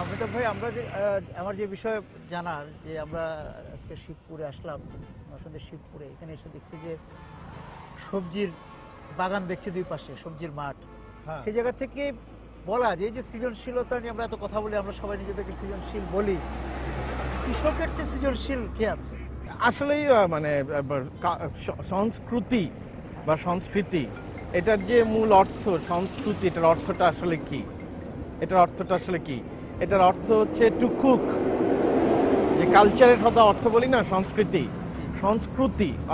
অমিতাভ ভাই, আমরা যে আমার যে বিষয়ে জানার যে আমরা আজকে শিবপুরে আসলাম, আসলে শিবপুরে এখানে এসে দেখছি যে সবজির বাগান দেখছি দুই পাশে, সবজির মাঠ। সেই জায়গা থেকে বলা যে এই যে সৃজনশীলতা নিয়ে আমরা এত কথা বলি, আমরা সবাই নিজেদেরকে সৃজনশীল বলি, কৃষকের চেয়ে সৃজনশীল কে আছে? আসলেই মানে সংস্কৃতি বা সংস্কৃতি, এটার যে মূল অর্থ সংস্কৃতি, এটার অর্থটা আসলে কি? এটার অর্থ হচ্ছে টু কুক। যে কালচারের কথা অর্থ বলি না, সংস্কৃতি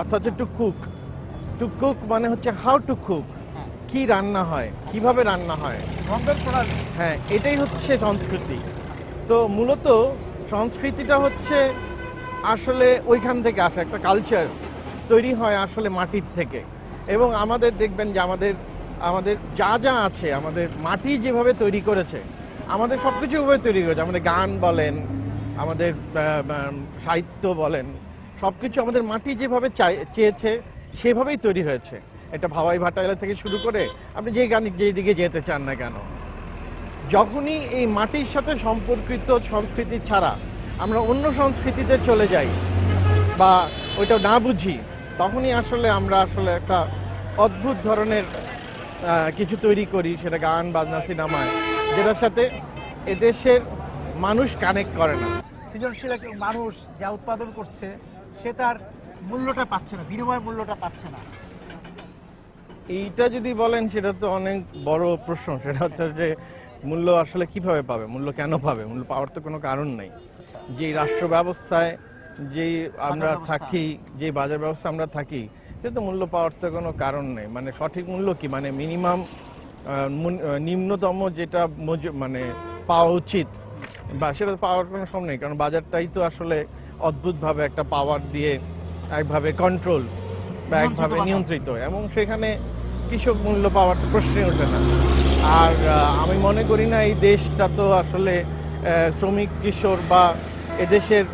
অর্থ হচ্ছে টু কুক মানে হচ্ছে হাউ টু কুক, কি রান্না হয়, কিভাবে রান্না হয়, রন্ধন প্রণালী। হ্যাঁ, এটাই হচ্ছে সংস্কৃতি। তো মূলত সংস্কৃতিটা হচ্ছে আসলে ওইখান থেকে আসে, একটা কালচার তৈরি হয় আসলে মাটির থেকে। এবং আমাদের দেখবেন যে আমাদের যা আছে, আমাদের মাটি যেভাবে তৈরি করেছে, আমাদের সব কিছু ওইভাবে তৈরি করেছে। আমাদের গান বলেন, আমাদের সাহিত্য বলেন, সব কিছু আমাদের মাটি যেভাবে চেয়েছে সেভাবেই তৈরি হয়েছে। এটা ভাওয়াই ভাটাইলা থেকে শুরু করে আপনি যেই দিকে যেতে চান না কেন, যখনই এই মাটির সাথে সম্পর্কিত সংস্কৃতি ছাড়া আমরা অন্য সংস্কৃতিতে চলে যাই বা ওইটা না বুঝি, তখনই আসলে আমরা একটা অদ্ভুত ধরনের কিছু তৈরি করি, সেটা গান বাজনা সিনেমায়, যেটার সাথে এদেশের মানুষ কানেক্ট করে না। সৃজনশীল মানুষ যা উৎপাদন করছে সে তার মূল্যটা পাচ্ছে না, বিনিময় মূল্যটা পাচ্ছে না। এইটা যদি বলেন সেটা তো অনেক বড় প্রশ্ন। সেটা হচ্ছে যে মূল্য আসলে কিভাবে পাবে, মূল্য কেন পাবে? মূল্য পাওয়ার তো কোনো কারণ নেই। যে রাষ্ট্র ব্যবস্থায় যেই আমরা থাকি, যে বাজার ব্যবস্থা আমরা থাকি, সে তো মূল্য পাওয়ার তো কোনো কারণ নেই। মানে সঠিক মূল্য কি, মানে মিনিমাম নিম্নতম যেটা মানে পাওয়া উচিত, বা সেটা পাওয়ার কোনো সম্ভব নেই। কারণ বাজারটাই তো আসলে অদ্ভুতভাবে একটা পাওয়ার দিয়ে একভাবে কন্ট্রোল বা একভাবে নিয়ন্ত্রিত, এবং সেখানে কৃষক মূল্য পাওয়ার তো প্রশ্নই ওঠে না। আর আমি মনে করি না এই দেশটা তো আসলে শ্রমিক কিশোর বা এদেশের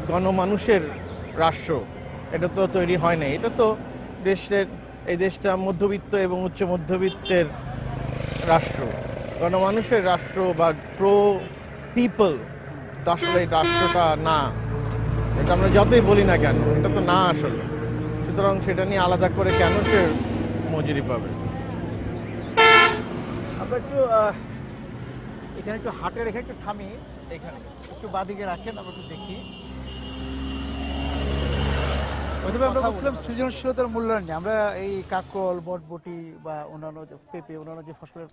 গণমানুষের রাষ্ট্র, এটা তো তৈরি হয় না। এটা তো এই দেশটা মধ্যবিত্ত এবং উচ্চ মধ্যবিত্তের রাষ্ট্র, গণমানুষের রাষ্ট্র বা প্রো পিপল। তো আসলে এই রাষ্ট্রটা না, এটা আমরা যতই বলি না কেন, এটা তো না আসলে। সুতরাং সেটা নিয়ে আলাদা করে কেন সে মজুরি পাবে? আমরা একটু এখানে একটু হাটে রেখে একটু থামি, এখানে একটু বাদিকে রাখেন, আমরা একটু দেখি। আমরা বলছিলাম সৃজনশীলতার মূল্যায়ন নিয়ে। আমরা এই কাকল, বটবটি বা অন্যান্য পেঁপে, অন্যান্য যে ফসলের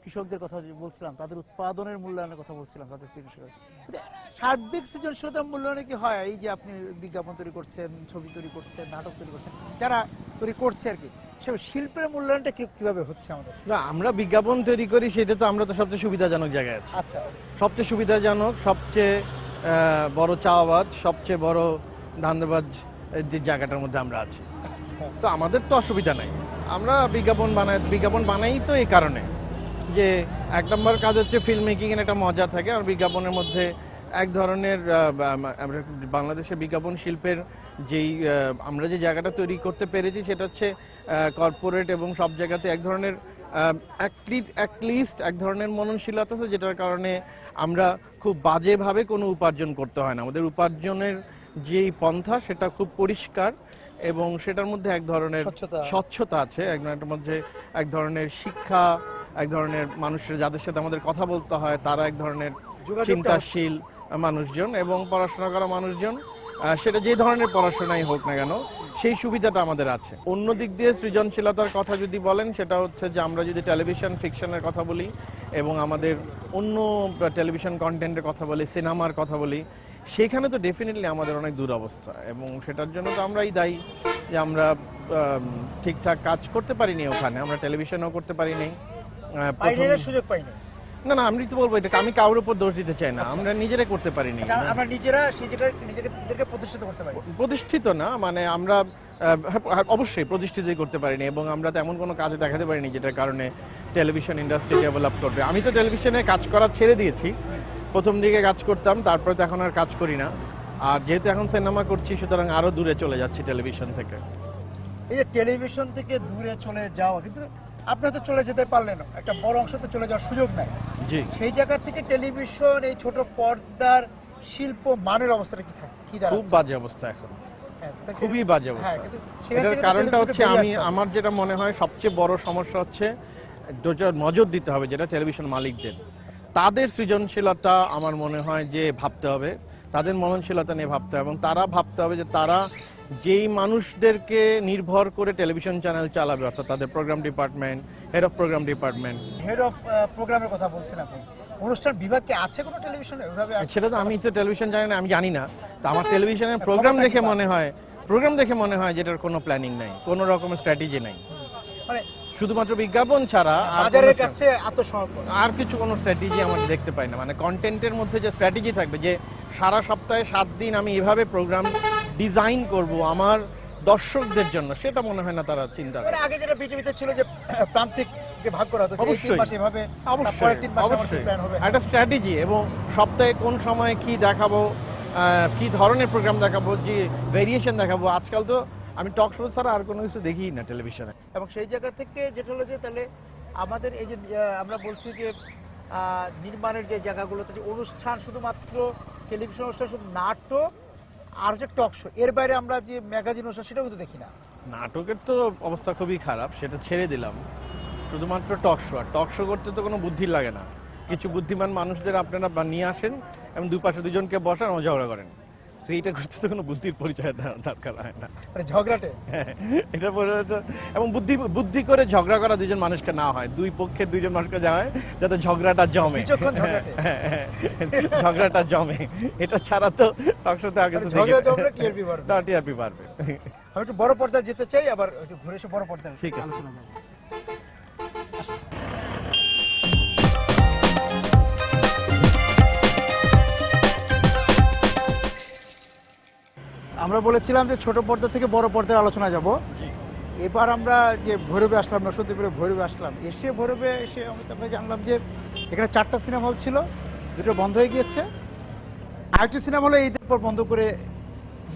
কৃষকদের কথা বলছিলাম, তাদের উৎপাদনের মূল্যায়নের কথা বলছিলাম, তাদের সৃজনশীলতা। সার্বিক সৃজনশীলতার মূল্যায়নে কি হয়? এই যে আপনি বিজ্ঞাপন তৈরি করছেন, ছবি তৈরি করছেন, নাটক তৈরি করছেন, যারা তৈরি করছে আর কি, সে শিল্পের মূল্যায়নটা কিভাবে হচ্ছে আমাদের? না, আমরা বিজ্ঞাপন তৈরি করি, সেটা তো আমরা তো সবচেয়ে সুবিধাজনক জায়গায় আছি। আচ্ছা, সবচেয়ে সুবিধাজনক, সবচেয়ে বড় চাওয়াবাজ, সবচেয়ে বড় ধান্দাবাজ যে জায়গাটার মধ্যে আমরা আছি। তো আমাদের তো অসুবিধা নাই, আমরা বিজ্ঞাপন বানাই তো এই কারণে যে এক নম্বর কাজ হচ্ছে ফিল্ম মেকিং এর একটা মজা থাকে। আর বিজ্ঞাপনের মধ্যে এক ধরনের বাংলাদেশের বিজ্ঞাপন শিল্পের যেই আমরা যে জায়গাটা তৈরি করতে পেরেছি, সেটা হচ্ছে কর্পোরেট এবং সব জায়গাতে এক ধরনের এক ধরনের মননশীলতা আছে, যেটার কারণে আমরা খুব বাজেভাবে কোনো উপার্জন করতে হয় না। আমাদের উপার্জনের যেই পন্থা সেটা খুব পরিষ্কার, এবং সেটার মধ্যে এক ধরনের স্বচ্ছতা আছে, একটার মধ্যে এক ধরনের শিক্ষা, এক ধরনের মানুষের যাদের সাথে আমাদের কথা বলতে হয় তারা এক ধরনের চিন্তাশীল মানুষজন এবং পড়াশোনা করা মানুষজন, সেটা যে ধরনের পড়াশোনাই হোক না কেন, সেই সুবিধাটা আমাদের আছে। অন্য দিক দিয়ে সৃজনশীলতার কথা যদি বলেন, সেটা হচ্ছে যে আমরা যদি টেলিভিশন ফিকশনের কথা বলি এবং আমাদের অন্য টেলিভিশন কন্টেন্টের কথা বলি, সিনেমার কথা বলি, সেখানে তো ডেফিনেটলি আমাদের অনেক দুরবস্থা, এবং সেটার জন্য তো আমরাই দায়ী যে আমরা ঠিকঠাক কাজ করতে পারিনি ওখানে। আমরা টেলিভিশনেও করতে পারিনি, সুযোগ পাইনি। না, আমি তো বলবো এটা, আমি কারোর উপর দোষ দিতে চাই না, আমরা নিজেরাই করতে পারিনি। আমরা নিজেরা সেই জায়গায় নিজেকে প্রতিষ্ঠিত করতে পারি। প্রতিষ্ঠিত না, মানে আমরা অবশ্যই প্রতিষ্ঠিতই করতে পারিনি, এবং আমরা তেমন কোনো কাজে দেখাতে পারিনি যেটার কারণে টেলিভিশন ইন্ডাস্ট্রি ডেভেলপ করবে। আমি তো টেলিভিশনে কাজ করা ছেড়ে দিয়েছি, প্রথম দিকে কাজ করতাম, তারপরে তো এখন আর কাজ করি না। আর যেহেতু এখন সিনেমা করছি, সুতরাং আরো দূরে চলে যাচ্ছি টেলিভিশন থেকে। এই যে টেলিভিশন থেকে দূরে চলে যাওয়া, কিন্তু আপনি হয়তো চলে যেতে পারলেন, একটা বড় অংশ তো চলে যাওয়ার সুযোগ নাই। জি, সেই জায়গা থেকে টেলিভিশন এই ছোট পর্দার শিল্প মানের অবস্থাটা কি থাকে, কি দাঁড়াচ্ছে? খুব বাজে অবস্থা এখন, হ্যাঁ, খুবই বাজে অবস্থা। হ্যাঁ, কিন্তু সেখান এটার থেকে তো কারণটা টেলিভিশনকে হচ্ছে বেরিয়ে আসতে হবে। আমার যেটা মনে হয় সবচেয়ে বড় সমস্যা হচ্ছে যেটা নজর দিতে হবে, যেটা টেলিভিশন মালিকদের, তাদের সৃজনশীলতা আমার মনে হয় যে ভাবতে হবে, তাদের মননশীলতা নিয়ে ভাবতে হবে, এবং তারা ভাবতে হবে যে তারা যেই মানুষদেরকে নির্ভর করে টেলিভিশন চ্যানেল চালাবে, অর্থাৎ তাদের programme department, head of programme department, head of প্রোগ্রামের কথা বলছেন আপনি, অনুষ্ঠান বিভাগ কি আছে কোনো টেলিভিশনে ওইভাবে? সেটা তো আমি তো টেলিভিশন জানি না, আমি জানি না। তো আমার টেলিভিশনের প্রোগ্রাম দেখে মনে হয় যেটার কোনো প্ল্যানিং নাই, কোনো রকমের স্ট্র্যাটেজি নাই, মানে শুধুমাত্র বিজ্ঞাপন ছাড়া আর বাজারের কোনো কাছে আত্মসমর্পণ। আর কিছু কোনো স্ট্র্যাটেজি আমরা দেখতে পাই না। মানে কন্টেন্টের মধ্যে যে স্ট্র্যাটেজি থাকবে যে সারা সপ্তাহে 7 দিন আমি এভাবে প্রোগ্রাম ডিজাইন করব আমার দর্শকদের জন্য, সেটা মনে হয় না তারা চিন্তা করে। মানে আগে যেটা বিটিভিতে ছিল যে প্রান্তিককে ভাগ করা হতো, যে এই 3 মাস এভাবে, অবশ্যই পরের 3 মাসে আমার অবশ্যই প্ল্যান হবে। একটা স্ট্র্যাটেজি, এবং সপ্তাহে কোন সময় কি দেখাবো, কি ধরনের প্রোগ্রাম দেখাবো, যে ভেরিয়েশন দেখাবো। আজকাল তো আমি টক শো ছাড়া আর কোনো কিছু দেখিই না টেলিভিশনে। এবং সেই জায়গা থেকে যেটা হলো যে তাহলে আমাদের এই যে আমরা বলছি যে নির্মাণের যে জায়গাগুলোতে যে অনুষ্ঠান, শুধুমাত্র টেলিভিশন অনুষ্ঠান, শুধু নাটক আর হচ্ছে টক শো, এর বাইরে আমরা যে ম্যাগাজিন অনুষ্ঠান সেটাও কিন্তু দেখি না। নাটকের তো অবস্থা খুবই খারাপ, সেটা ছেড়ে দিলাম। শুধুমাত্র টক শো, আর টক শো করতে তো কোনো বুদ্ধি লাগে না। কিছু বুদ্ধিমান মানুষদের আপনারা নিয়ে আসেন এবং দুপাশে দুজনকে বসান ও ঝগড়া করেন, সেইটা করতে তো কোনো বুদ্ধির পরিচয় দরকার হয় না। মানে ঝগড়াটে এটা বলে তো, এবং বুদ্ধি করে ঝগড়া করা দুজন মানুষকে না হয়, দুই পক্ষের দুইজন মানুষকে যাওয়া হয় যাতে ঝগড়াটা জমে, বিচক্ষণ ঝগড়াটে। ঝগড়াটা জমে। এটা ছাড়া তো টক শোতে আর কিছু ঝগড়া জমলে টিআরপি বাড়বে। না, টিআরপি বাড়বে। আমি একটু বড় পর্দায় যেতে চাই, আবার একটু ঘুরে এসে বড় পর্দায় ঠিক আছে। আলোচনা করব। আমরা বলেছিলাম যে ছোট পর্দা থেকে বড় পর্দার আলোচনা যাব। এবার আমরা যে ভৈরবে আসলাম, নরসিংদীপুরে ভৈরবে আসলাম, ভৈরবে এসে অমিতাভ ভাই জানলাম যে এখানে 4টা সিনেমা হল ছিল, 2টো বন্ধ হয়ে গিয়েছে। আরেকটি সিনেমা হলে ঈদের পর বন্ধ করে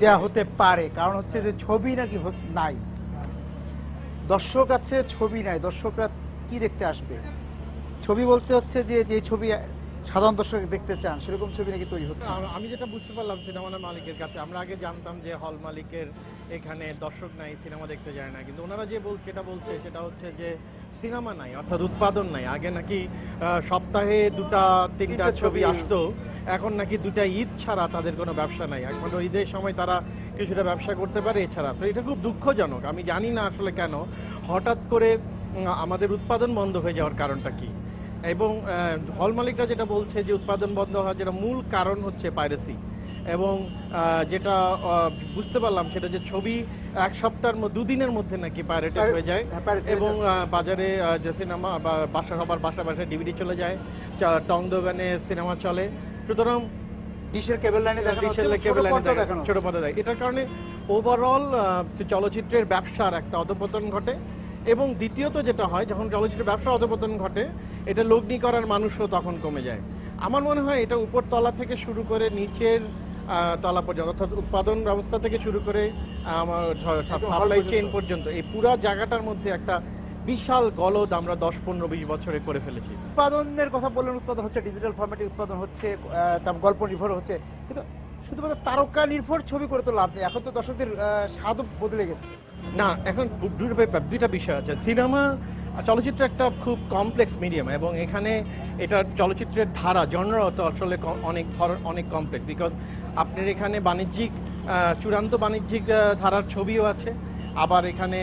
দেয়া হতে পারে, কারণ হচ্ছে যে ছবি নাকি নাই, দর্শক আছে, ছবি নাই। দর্শকরা কি দেখতে আসবে? ছবি বলতে হচ্ছে যে যে ছবি সাধারণ দর্শক দেখতে চান সেরকম ছবি নাকি তৈরি হচ্ছে। আমি যেটা বুঝতে পারলাম সিনেমা মালিকের কাছে, আমরা আগে জানতাম যে হল মালিকের এখানে দর্শক নাই, সিনেমা দেখতে যায় না, কিন্তু ওনারা যে যেটা বলছে সেটা হচ্ছে যে সিনেমা নাই, অর্থাৎ উৎপাদন নাই। আগে নাকি সপ্তাহে 2-3টা ছবি আসতো, এখন নাকি 2টা ঈদ ছাড়া তাদের কোনো ব্যবসা নাই। একমাত্র ঈদের সময় তারা কিছুটা ব্যবসা করতে পারে, এছাড়া। তো এটা খুব দুঃখজনক। আমি জানি না আসলে কেন হঠাৎ করে আমাদের উৎপাদন বন্ধ হয়ে যাওয়ার কারণটা কি। এবং হল মালিকরা যেটা বলছে যে উৎপাদন বন্ধ হওয়ার যেটা মূল কারণ হচ্ছে পাইরেসি, এবং যেটা বুঝতে পারলাম সেটা যে ছবি 1 সপ্তাহের 2 দিনের মধ্যে নাকি পাইরেটেড হয়ে যায়, এবং বাজারে যে সিনেমা বা সবার বাসায় ডিভিডি চলে যায়, টং দোকানে সিনেমা চলে। সুতরাং ডিশের কেবল লাইনে দেখানো, ছোট পর্দা দেয়। এটার কারণে ওভারঅল চলচ্চিত্রের ব্যবসার একটা অধঃপতন ঘটে। এবং দ্বিতীয়ত যেটা হয়, যখন চলচ্চিত্রের ব্যবসা অধঃপতন ঘটে, এটা লগ্নি করার মানুষও তখন কমে যায়। আমার মনে হয় এটা উপর তলা থেকে শুরু করে নিচের তলা পর্যন্ত, অর্থাৎ উৎপাদন ব্যবস্থা থেকে শুরু করে আমার সাপ্লাই চেইন পর্যন্ত, এই পুরো জায়গাটার মধ্যে একটা বিশাল গলদ আমরা 10-15-20 বছরে করে ফেলেছি। উৎপাদনের কথা বললেন, উৎপাদন হচ্ছে ডিজিটাল ফরম্যাটে, উৎপাদন হচ্ছে গল্প নির্ভর হচ্ছে, কিন্তু শুধুমাত্র তারকা নির্ভর ছবি করে তো লাভ নেই। এখন তো দর্শকদের স্বাদও বদলে গেছে। না, এখন দুইটা বিষয় আছে। সিনেমা চলচ্চিত্র একটা খুব কমপ্লেক্স মিডিয়াম, এবং এখানে এটা চলচ্চিত্রের ধারা জনরা তো আসলে অনেক কমপ্লেক্স, বিকজ আপনার এখানে বাণিজ্যিক চূড়ান্ত বাণিজ্যিক ধারার ছবিও আছে, আবার এখানে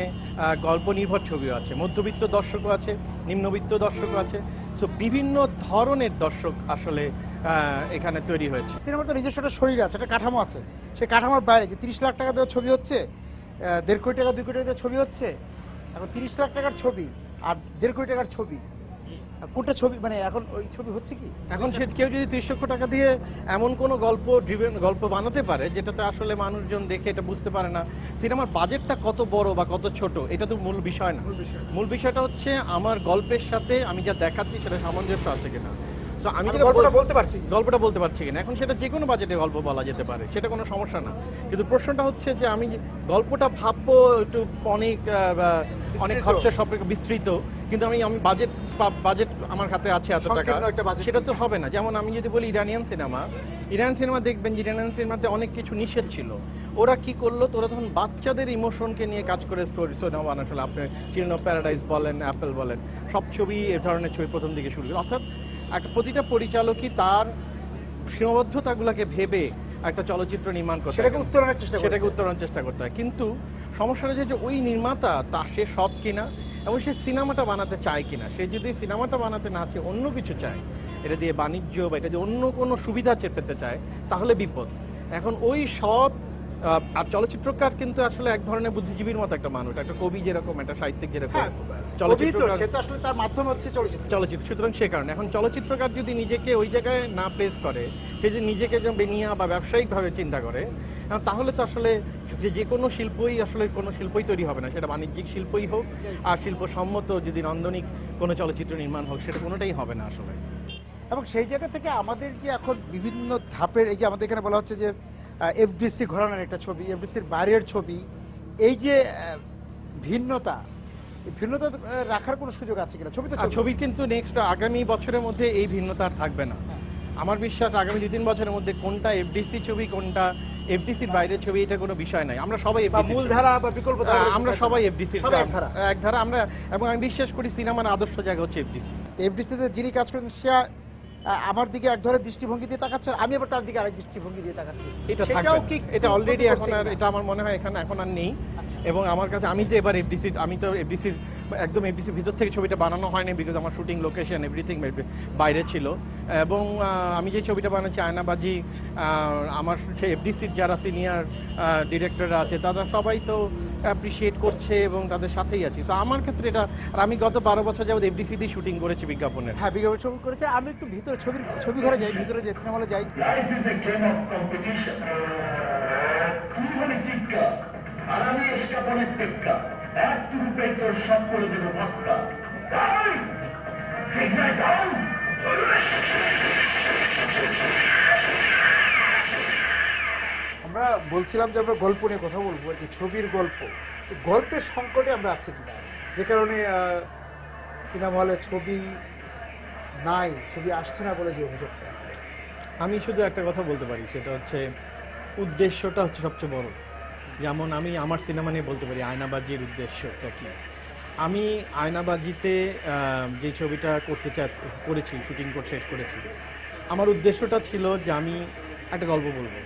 গল্প নির্ভর ছবিও আছে, মধ্যবিত্ত দর্শকও আছে, নিম্নবিত্ত দর্শকও আছে। সো বিভিন্ন ধরনের দর্শক আসলে এখানে তৈরি হয়েছে। সিনেমার তো নিজস্ব একটা শরীর আছে, একটা কাঠামো আছে। সেই কাঠামোর বাইরে যে 30 লাখ টাকা দেওয়া ছবি হচ্ছে, 1.5 কোটি টাকা 2 কোটি টাকা ছবি হচ্ছে, এখন 30 লাখ টাকার ছবি আর 1.5 কোটি টাকার ছবি, কোনটা ছবি? মানে এখন ওই ছবি হচ্ছে কি? এখন সে কেউ যদি 30 লক্ষ টাকা দিয়ে এমন কোনো গল্প বানাতে পারে যেটাতে আসলে মানুষজন দেখে এটা বুঝতে পারে না সিনেমার বাজেটটা কত বড় বা কত ছোট, এটা তো মূল বিষয় না। মূল বিষয়টা হচ্ছে আমার গল্পের সাথে আমি যা দেখাচ্ছি সেটা সামঞ্জস্য আছে কিনা। তো সো আমি আর যেটা গল্পটা বলতে পারছি গল্পটা বলতে পারছি কিনা, এখন সেটা যে কোনো বাজেটে গল্প বলা যেতে পারে, সেটা কোনো সমস্যা না। কিন্তু প্রশ্নটা হচ্ছে যে আমি গল্পটা ভাববো একটু অনেক অনেক খরচা সব বিস্তৃত, কিন্তু আমি বাজেট আমার হাতে আছে এত টাকা, সংকীর্ণ একটা budget সেটা তো হবে না। যেমন আমি যদি বলি ইরানিয়ান সিনেমা দেখবেন যে ইরানিয়ান সিনেমাতে অনেক কিছু নিষেধ ছিল। ওরা কি করলো, তোরা তখন বাচ্চাদের ইমোশনকে নিয়ে কাজ করে স্টোরি সিনেমা বানাচ্ছিল। আপনি চিলড্রেন অফ প্যারাডাইস বলেন, অ্যাপেল বলেন, সব ছবি এ ধরনের ছবি প্রথম দিকে শুরু করে। অর্থাৎ একটা প্রতিটা পরিচালকই তার সীমাবদ্ধতাগুলোকে ভেবে একটা চলচ্চিত্র নির্মাণ করতে সেটাকে উত্তরণের চেষ্টা করতে হয়। কিন্তু সমস্যাটা হচ্ছে যে ওই নির্মাতা সে সৎ কিনা এবং সে সিনেমাটা বানাতে চায় কিনা। সে যদি সিনেমাটা বানাতে না চায়, অন্য কিছু চায়, এটা দিয়ে বাণিজ্য বা এটা দিয়ে অন্য কোনো সুবিধা পেতে চায়, তাহলে বিপদ। এখন ওই সৎ আর চলচ্চিত্রকার কিন্তু আসলে এক ধরনের বুদ্ধিজীবীর মতো একটা মানুষ, একটা কবি যেরকম, একটা সাহিত্যিক যেরকম, চলচ্চিত্রকার আসলে তার মাধ্যম হচ্ছে চলচ্চিত্র। সুতরাং সে কারণে এখন চলচ্চিত্রকার যদি নিজেকে ওই জায়গায় না প্লেস করে, সে যদি নিজেকে বেনিয়া বা ব্যবসায়িকভাবে চিন্তা করে, তাহলে তো আসলে যে কোনো শিল্পই আসলে কোনো শিল্পই তৈরি হবে না, সেটা বাণিজ্যিক শিল্পই হোক আর শিল্পসম্মত যদি নান্দনিক কোনো চলচ্চিত্র নির্মাণ হোক, সেটা কোনোটাই হবে না আসলে। এবং সেই জায়গা থেকে আমাদের যে এখন বিভিন্ন ধাপের, এই যে আমাদের এখানে বলা হচ্ছে যে এফডিসি ঘরানার একটা ছবি, এফডিসির বাইরের ছবি, এই যে ভিন্নতা রাখার কোনো সুযোগ আছে কিনা? ছবি কিন্তু নেক্সট আগামী বছরের মধ্যে এই ভিন্নতা আর থাকবে না। আমার বিশ্বাস আগামী 2-3 বছরের মধ্যে কোনটা এফডিসি ছবি, কোনটা এফডিসির বাইরের ছবি, এটা কোনো বিষয় নাই। আমরা সবাই মূলধারা বা বিকল্প ধারা, আমরা সবাই এফডিসির এক ধারা আমরা, এবং আমি বিশ্বাস করি সিনেমার আদর্শ জায়গা হচ্ছে এফডিসি। এফডিসিতে যিনি কাজ করেন সে আমার দিকে এক ধরনের দৃষ্টিভঙ্গি দিয়ে তাকাচ্ছেন, আমি আবার তার দিকে আরেক দৃষ্টিভঙ্গি দিয়ে তাকাচ্ছি। এটা অলরেডি এখন আর, এটা আমার মনে হয় এখন আর নেই। এবং আমার কাছে, আমি তো এফডিসির একদম এফডিসির ভিতর থেকে ছবিটা বানানো হয়নি, বিকজ আমার শুটিং লোকেশন এভরিথিং বাইরে ছিল। এবং আমি যে ছবিটা বানাচ্ছি আয়নাবাজি, আমার সেই এফডিসির যারা সিনিয়র ডিরেক্টররা আছে তারা সবাই তো অ্যাপ্রিসিয়েট করছে এবং তাদের সাথেই আছি। সো আমার ক্ষেত্রে এটা, আর আমি গত 12 বছর যাবত এফডিসি দিয়ে শুটিং করেছি বিজ্ঞাপনের। হ্যাঁ, বিজ্ঞাপন শুটিং করেছে। আমি একটু ভিতরে ছবি ঘরে যাই, ভিতরে যে সিনেমা হলে যাই। আর আমি এসকাপনের টেক্কা এক রূপে তোর সব করে দেবো ভাক্কা। আমরা বলছিলাম যে আমরা গল্প নিয়ে কথা বলবো, যে ছবির গল্পের সংকটে আমরা আছি কিনা, যে কারণে সিনেমা হলে ছবি নাই, ছবি আসছে না বলে যে অভিযোগটা। আমি শুধু একটা কথা বলতে পারি, সেটা হচ্ছে উদ্দেশ্যটা হচ্ছে সবচেয়ে বড়। যেমন আমি আমার সিনেমা নিয়ে বলতে পারি আয়নাবাজির উদ্দেশ্যটা কি। আমি আয়নাবাজিতে যে ছবিটা করেছি, শুটিং করে শেষ করেছি, আমার উদ্দেশ্যটা ছিল যে আমি একটা গল্প বলবো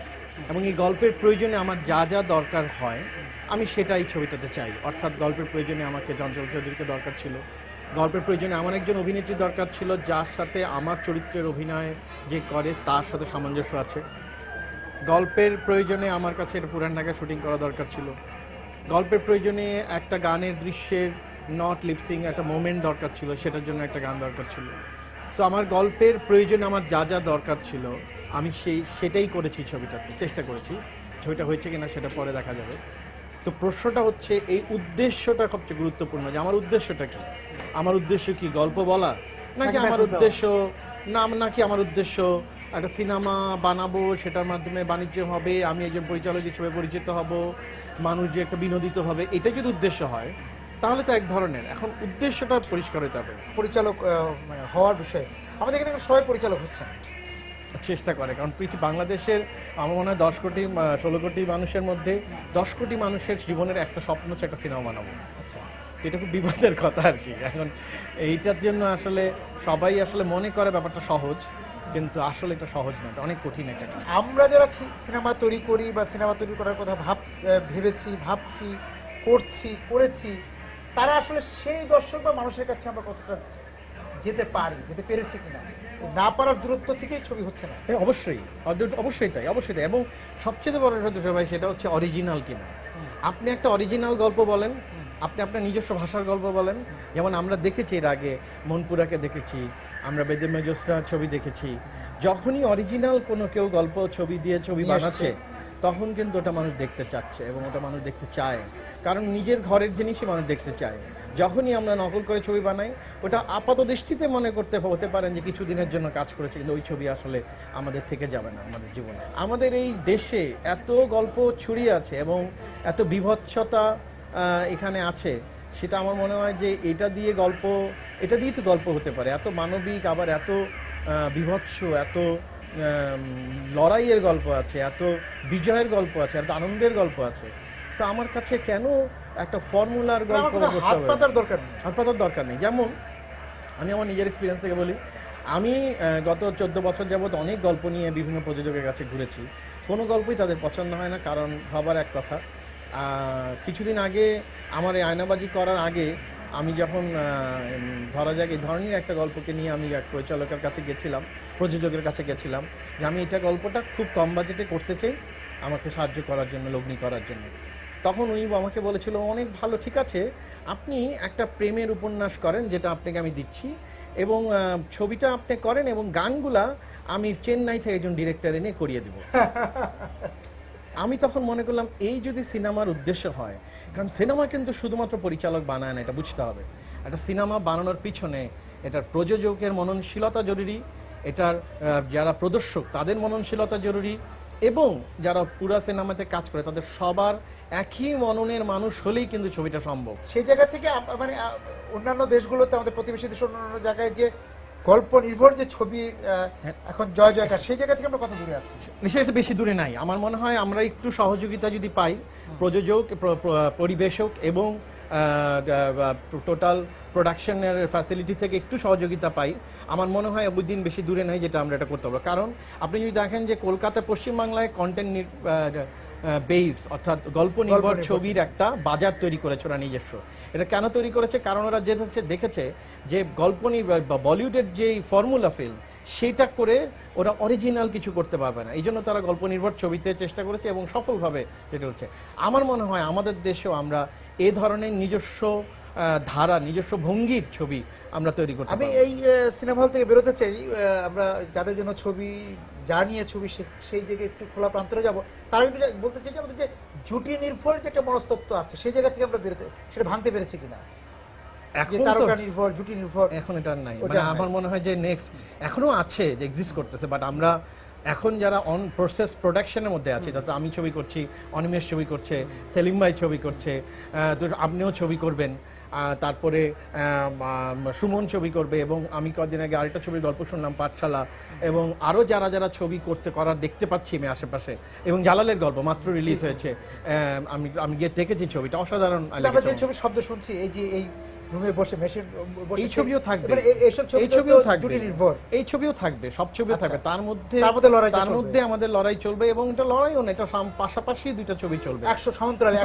এবং এই গল্পের প্রয়োজনে আমার যা যা দরকার হয় আমি সেটাই ছবিটাতে চাই। অর্থাৎ গল্পের প্রয়োজনে আমাকে চঞ্চল চৌধুরীকে দরকার ছিল, গল্পের প্রয়োজনে আমার একজন অভিনেত্রী দরকার ছিল যার সাথে আমার চরিত্রের অভিনয় যে করে তার সাথে সামঞ্জস্য আছে। গল্পের প্রয়োজনে আমার কাছে এটা পুরান ঢাকায় শুটিং করা দরকার ছিল। গল্পের প্রয়োজনে একটা গানের দৃশ্যের নট লিপসিং একটা মোমেন্ট দরকার ছিল, সেটার জন্য একটা গান দরকার ছিল। সো আমার গল্পের প্রয়োজনে আমার যা যা দরকার ছিল আমি সেটাই করেছি ছবিটাতে, চেষ্টা করেছি। ছবিটা হয়েছে কিনা সেটা পরে দেখা যাবে। তো প্রশ্নটা হচ্ছে এই উদ্দেশ্যটা সবচেয়ে গুরুত্বপূর্ণ, যে আমার উদ্দেশ্যটা কি। আমার উদ্দেশ্য কি গল্প বলা, নাকি আমার উদ্দেশ্য একটা সিনেমা বানাবো, সেটার মাধ্যমে বাণিজ্য হবে, আমি একজন পরিচালক হিসেবে পরিচিত হব, মানুষ যে একটা বিনোদিত হবে, এটা যদি উদ্দেশ্য হয় তাহলে তো এক ধরনের। এখন উদ্দেশ্যটা পরিষ্কার হতে হবে। পরিচালক হওয়ার বিষয়ে আমাদের এখানে সবাই পরিচালক হচ্ছে, চেষ্টা করে, কারণ বাংলাদেশের আমার মনে হয় 16 কোটি মানুষের মধ্যে 10 কোটি মানুষের জীবনের একটা স্বপ্ন হচ্ছে একটা সিনেমা বানাবো। আচ্ছা, এটা খুব বিপদের কথা আর কি। এখন এইটার জন্য আসলে সবাই আসলে মনে করে ব্যাপারটা সহজ, কিন্তু আসলে এটা সহজ না, এটা অনেক কঠিন একটা কাজ। আমরা যারা সিনেমা তৈরি করি বা সিনেমা তৈরি করার কথা ভাবছি, করেছি, তারা আসলে সেই দর্শক বা মানুষের কাছে আমরা কতটা যেতে পেরেছি কিনা, না পারার দূরত্ব থেকেই ছবি হচ্ছে না। অবশ্যই তাই। এবং সবচেয়ে বড় ভাই সেটা হচ্ছে অরিজিনাল কিনা। আপনি একটা অরিজিনাল গল্প বলেন, আপনি আপনার নিজস্ব ভাষার গল্প বলেন। যেমন আমরা দেখেছি এর আগে মনপুরাকে দেখেছি, আমরা বেদে মেজস্টার ছবি দেখেছি। যখনই অরিজিনাল কোনো কেউ গল্প ছবি বানাচ্ছে তখন কিন্তু ওটা মানুষ দেখতে চাচ্ছে এবং ওটা মানুষ দেখতে চায়, কারণ নিজের ঘরের জিনিসই মানুষ দেখতে চায়। যখনই আমরা নকল করে ছবি বানাই, ওটা আপাত দৃষ্টিতে মনে করতে হতে পারেন যে কিছু দিনের জন্য কাজ করেছে, কিন্তু ওই ছবি আসলে আমাদের থেকে যাবে না আমাদের জীবনে। আমাদের এই দেশে এত গল্প ছড়িয়ে আছে এবং এত বিভৎসতা এখানে আছে, সেটা আমার মনে হয় যে এটা দিয়ে তো গল্প হতে পারে। এত মানবিক, আবার এত বিভৎস, এত লড়াইয়ের গল্প আছে, এত বিজয়ের গল্প আছে, এত আনন্দের গল্প আছে। তো আমার কাছে কেন একটা ফর্মুলার গল্প হাত পাতার দরকার নেই, হাত পাতার দরকার নেই। যেমন আমি আমার নিজের এক্সপিরিয়েন্স থেকে বলি, আমি গত 14 বছর যাবৎ অনেক গল্প নিয়ে বিভিন্ন প্রযোজকের কাছে ঘুরেছি। কোনো গল্পই তাদের পছন্দ হয় না, কারণ সবার এক কথা। কিছুদিন আগে আমার এই আয়নাবাজি করার আগে আমি যখন ধরা যাক এই ধরনের একটা গল্পকে নিয়ে আমি এক পরিচালকের কাছে গেছিলাম, প্রযোজকের কাছে গেছিলাম যে আমি এটা গল্পটা খুব কম বাজেটে করতে চাই, আমাকে সাহায্য করার জন্য, লগ্নি করার জন্য। তখন উনি আমাকে বলেছিল, অনেক ভালো, ঠিক আছে, আপনি একটা প্রেমের উপন্যাস করেন, যেটা আপনাকে আমি দিচ্ছি, এবং ছবিটা আপনি করেন, এবং গানগুলা আমি চেন্নাই থেকে একজন ডিরেক্টর এনে করিয়ে দেব। আমি তখন মনে করলাম, এই যদি সিনেমার উদ্দেশ্য হয়, কারণ সিনেমা কিন্তু শুধুমাত্র পরিচালক বানায় না, এটা বুঝতে হবে। একটা সিনেমা বানানোর পিছনে এটার প্রযোজকের মননশীলতা জরুরি, এটার যারা প্রদর্শক তাদের মননশীলতা জরুরি, এবং যারা পুরা সিনেমাতে কাজ করে তাদের সবার একই মননের মানুষ হলেই কিন্তু ছবিটা সম্ভব। সেই জায়গা থেকে মানে অন্যান্য দেশগুলোতে, আমাদের প্রতিবেশী দেশ, অন্যান্য জায়গায় যে গল্প নির্ভর যে ছবি এখন জয় জয়কার, সেই জায়গা থেকে আমরা কত দূরে আছি? নিশ্চয়ই বেশি দূরে নাই। আমার মনে হয় আমরা একটু সহযোগিতা যদি পাই, প্রযোজক, পরিবেশক এবং টোটাল প্রোডাকশনের ফ্যাসিলিটি থেকে একটু সহযোগিতা পাই, আমার মনে হয় ওই দিন বেশি দূরে নাই যেটা আমরা এটা করতে পারবো। কারণ আপনি যদি দেখেন যে কলকাতা, পশ্চিমবাংলায় কন্টেন্ট বেস, অর্থাৎ গল্প নির্ভর ছবির একটা বাজার তৈরি করেছে ওরা নিজস্ব। এটা কেন তৈরি করেছে? কারণ ওরা দেখেছে যে গল্প নির্ভর বা বলিউডের যেই ফর্মুলা ফিল্ম, সেটা করে ওরা অরিজিনাল কিছু করতে পারবে না, এই জন্য তারা গল্প নির্ভর ছবিতে চেষ্টা করেছে এবং সফলভাবে যেটা হচ্ছে। আমার মনে হয় আমাদের দেশেও আমরা এ ধরনের নিজস্ব ধারা, নিজস্ব ভঙ্গির ছবি আমরা তৈরি করতে পারি। আমি এই সিনেমা হল থেকে বেরোতে চাই, আমরা যাদের জন্য ছবি, যা নিয়ে ছবি, সেই দিকে একটু খোলা প্রান্তরে যাব। তার একটু বলতে চাই যে আমাদের যে জুটি নির্ভর যে একটা মনস্তত্ত্ব আছে, সেই জায়গা থেকে আমরা বেরোতে, সেটা ভাঙতে পেরেছি কিনা? এখন এটা নাই, মানে আমার মনে হয় যে নেক্সট এখনো আছে, যে এক্সিস্ট করতেছে, বাট আমরা এখন যারা অন প্রসেস প্রোডাকশনের মধ্যে আছি, যাতে আমি ছবি করছি, অনিমেষ ছবি করছে, সেলিম ভাই ছবি করছে, আপনিও ছবি করবেন, তারপরে সুমন ছবি করবে, এবং আমি কদিন আগে আরেকটা ছবির গল্প শুনলাম, পাঠশালা, এবং আরো যারা যারা ছবি করার দেখতে পাচ্ছি আমি আশেপাশে, এবং জালালের গল্প মাত্র রিলিজ হয়েছে, আমি গিয়ে দেখেছি ছবিটা, অসাধারণ। ছবি শব্দ শুনছি, এই যে এই রুমে বসে মেশিন বসে, এই ছবিও থাকবে, এই ছবিও থাকবে, সব ছবিও থাকবে, তার মধ্যে আমাদের লড়াই চলবে, এবং এটা লড়াইও না, এটা পাশাপাশি দুইটা ছবি চলবে, সমান্তরালে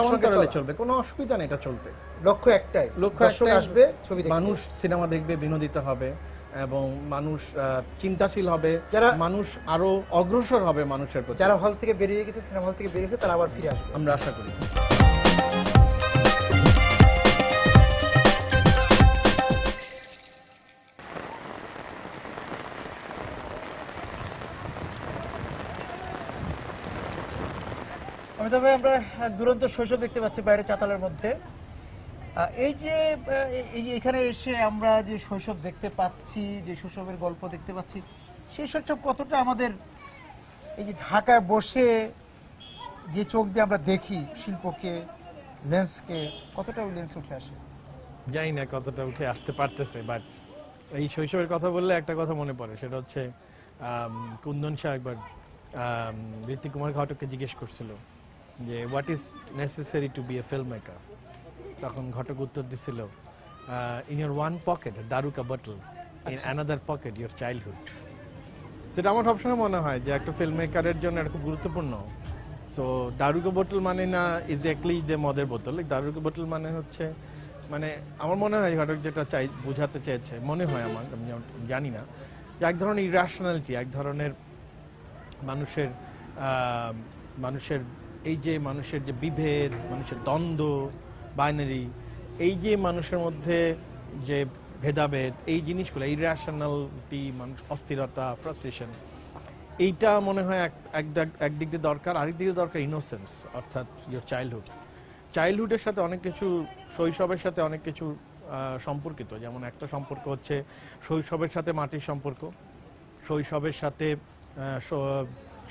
চলবে, কোনো অসুবিধা নেই এটা চলতে। লক্ষ্য একটাই, আসবে ছবি, মানুষ সিনেমা দেখবে, বিনোদিত হবে, এবং মানুষ চিন্তাশীল হবে, যারা মানুষ আরো অগ্রসর হবে মানুষের প্রতি। যারা হল থেকে বেরিয়ে গেছে, সিনেমা হল থেকে বেরিয়ে গেছে, তারা আবার ফিরে আসবে, আমরা আশা করি। তবে আমরা দুরন্ত শৈশব দেখতে পাচ্ছি বাইরে চাতালের মধ্যে। এই যে এখানে এসে আমরা যে শৈশব দেখতে পাচ্ছি, যে শৈশবের গল্প দেখতে পাচ্ছি, সেই শৈশব কতটা আমাদের এই যে ঢাকায় বসে যে চোখ দিয়ে আমরা দেখি শিল্পকে, লেন্সকে, কতটা ওই লেন্স উঠে আসে? জানি না কতটা উঠে আসতে পারতেছে, বাট এই শৈশবের কথা বললে একটা কথা মনে পড়ে, সেটা হচ্ছে কুন্দন শাহ একবার ঋত্বিক কুমার ঘটককে জিজ্ঞেস করছিল যে what is necessary to be a film maker. তখন ঘটক উত্তর দিছিল, ইন ইউর ওয়ান পকেট দারুকা bottle, in another pocket your childhood. সেটা আমার সবসময় মনে হয় যে একটা ফিল্ম মেকারের জন্য এটা খুব গুরুত্বপূর্ণ। সো দারুকা বোতল মানে না এক্স্যাক্টলি যে মদের বোতল, দারুকা বোতল মানে হচ্ছে, মানে আমার মনে হয় ঘটক যেটা বোঝাতে চেয়েছে, মনে হয় আমার, আমি জানি না, যে এক ধরনের ইরাশনালিটি, এক ধরনের মানুষের এই যে মানুষের যে বিভেদ, মানুষের দ্বন্দ্ব, বাইনারি, এই যে মানুষের মধ্যে যে ভেদাভেদ, এই জিনিসগুলো, ইরাশনালিটি, মানুষ অস্থিরতা, ফ্রাস্ট্রেশন, এইটা মনে হয় একদিক দিয়ে দরকার। আরেক দিকে দরকার ইনোসেন্স, অর্থাৎ ইয়োর চাইল্ডহুডের সাথে অনেক কিছু, শৈশবের সাথে অনেক কিছু সম্পর্কিত। যেমন একটা সম্পর্ক হচ্ছে শৈশবের সাথে মাটির সম্পর্ক, শৈশবের সাথে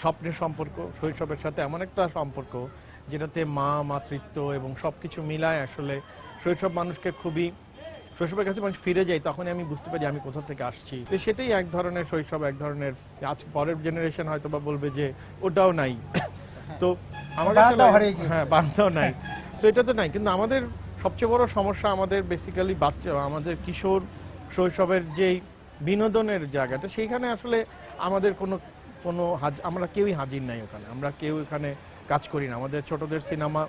স্বপ্নের সম্পর্ক, শৈশবের সাথে এমন একটা সম্পর্ক যেটাতে মাতৃত্ব এবং সবকিছু মিলায় আসলে শৈশব মানুষকে খুবই, শৈশবের কাছে মানুষ ফিরে যায়, তখনই আমি বুঝতে পারি আমি কোথা থেকে আসছি। তো সেটাই এক ধরনের শৈশব, এক ধরনের, আজ পরের জেনারেশন হয়তো বা বলবে যে ওটাও নাই। তো আমাদের বার্তাও নাই, তো এটা তো নাই। কিন্তু আমাদের সবচেয়ে বড় সমস্যা আমাদের বেসিক্যালি বাচ্চা, আমাদের কিশোর শৈশবের যেই বিনোদনের জায়গাটা, সেইখানে আসলে আমাদের আমরা কেউই হাজির নাই ওখানে, আমরা কেউ এখানে কাজ করি না, আমাদের ছোটদের সিনেমা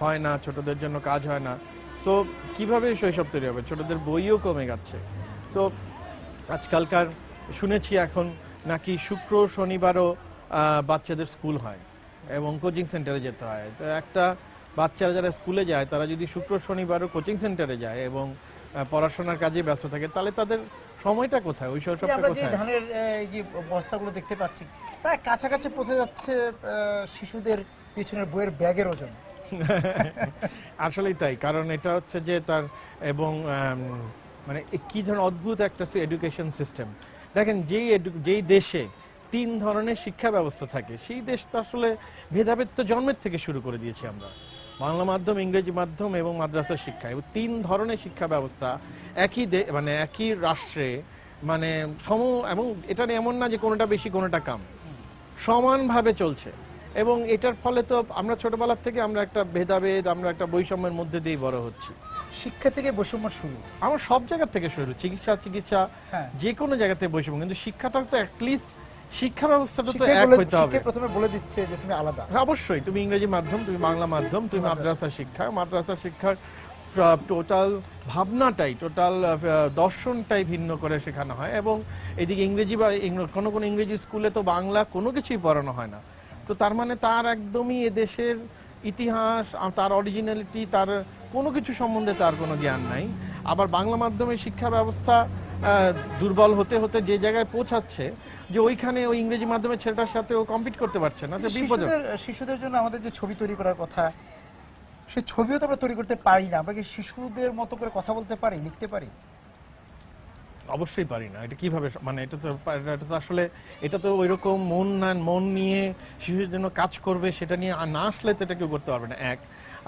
হয় না, ছোটদের জন্য কাজ হয় না। সো কিভাবে শৈশব তৈরি হবে? ছোটদের বইও কমে যাচ্ছে। তো আজকালকার শুনেছি এখন নাকি শুক্র শনিবারও বাচ্চাদের স্কুল হয় এবং কোচিং সেন্টারে যেতে হয়। তো একটা বাচ্চারা যারা স্কুলে যায় তারা যদি শুক্র শনিবারও কোচিং সেন্টারে যায় এবং পড়াশোনার কাজে ব্যস্ত থাকে, তাহলে তাদের সময়টা কোথায়, ওই শৈশবটা কোথায়? ধানের এই যে বস্তাগুলো দেখতে পাচ্ছি প্রায় কাছাকাছি পৌঁছে যাচ্ছে শিশুদের পিছনের বইয়ের ব্যাগের ওজন। আসলেই তাই, কারণ এটা হচ্ছে যে তার এবং মানে কি ধরনের অদ্ভুত একটা এডুকেশন সিস্টেম। দেখেন যেই দেশে 3 ধরনের শিক্ষা ব্যবস্থা থাকে, সেই দেশটা আসলে ভেদাভেদ তো জন্মের থেকে শুরু করে দিয়েছি আমরা। বাংলা মাধ্যম, ইংরেজি মাধ্যম এবং মাদ্রাসার শিক্ষা, এবং 3 ধরনের শিক্ষা ব্যবস্থা মানে একই রাষ্ট্রে, মানে এবং এটা এমন না যে কোনোটা বেশি কোনোটা কম, সমানভাবে চলছে। এবং এটার ফলে তো আমরা ছোটবেলার থেকে আমরা একটা ভেদাভেদ, আমরা একটা বৈষম্যের মধ্যে দিয়ে বড় হচ্ছি। শিক্ষা থেকে বৈষম্য শুরু, আমার সব জায়গা থেকে শুরু, চিকিৎসা যে কোনো জায়গাতে বৈষম্য, কিন্তু শিক্ষাটা তো অ্যাটলিস্ট শিক্ষা ব্যবস্থাটা তো এক হইতে হবে। প্রথমে বলে দিচ্ছে যে তুমি আলাদা। অবশ্যই, তুমি ইংরেজি মাধ্যম, তুমি বাংলা মাধ্যম, তুমি মাদ্রাসা শিক্ষার টোটাল ভাবনাটাই, টোটাল দর্শনটাই ভিন্ন করে শেখানো হয়। এবং এদিকে ইংরেজি বা কোনো ইংরেজি স্কুলে তো বাংলা কোনো কিছুই পড়ানো হয় না। তো তার মানে তার একদমই এদেশের ইতিহাস, তার অরিজিনালিটি, তার কোনো কিছু সম্বন্ধে তার কোনো জ্ঞান নাই। আবার বাংলা মাধ্যমের শিক্ষা ব্যবস্থা দুর্বল হতে হতে যে জায়গায় পৌঁছাচ্ছে যে ওইখানে ওই ইংরেজি মাধ্যমের ছেলেটার সাথে ও কম্পিট করতে পারছে না। শিশুদের জন্য আমাদের যে ছবি তৈরি করার কথা, সেই ছবিও তো আমরা তৈরি করতে পারি না। আমরা কি শিশুদের মতো করে কথা বলতে পারি, লিখতে পারি? অবশ্যই পারি না। এটা কিভাবে, মানে এটা তো আসলে এটা তো ওইরকম মন নিয়ে শিশুদের জন্য কাজ করবে সেটা নিয়ে না আসলে তো এটা কেউ করতে পারবে না, এক।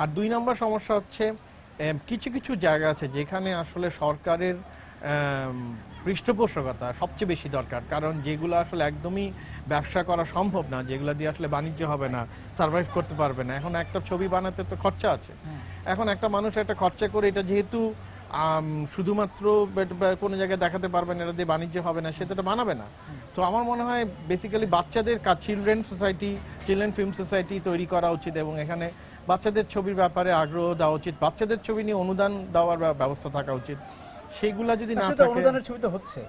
আর 2 নম্বর সমস্যা হচ্ছে কিছু কিছু জায়গা আছে যেখানে আসলে সরকারের পৃষ্ঠপোষকতা সবচেয়ে বেশি দরকার, কারণ যেগুলো আসলে একদমই ব্যবসা করা সম্ভব না, যেগুলো দিয়ে আসলে বাণিজ্য হবে না, সার্ভাইভ করতে পারবে না। এখন একটা ছবি বানাতে তো খরচা আছে, এখন একটা মানুষ একটা খরচা করে, এটা যেহেতু শুধুমাত্র কোনো জায়গায় দেখাতে পারবে না, এটা দিয়ে বাণিজ্য হবে না, সে তো এটা বানাবে না। তো আমার মনে হয় বেসিক্যালি বাচ্চাদের চিলড্রেন ফিল্ম সোসাইটি তৈরি করা উচিত এবং এখানে বাচ্চাদের ছবির ব্যাপারে আগ্রহ দেওয়া উচিত, বাচ্চাদের ছবি নিয়ে অনুদান দেওয়ার ব্যবস্থা থাকা উচিত। সেইগুলা যদি না থাকে, অনুদানের ছবি তো হচ্ছে,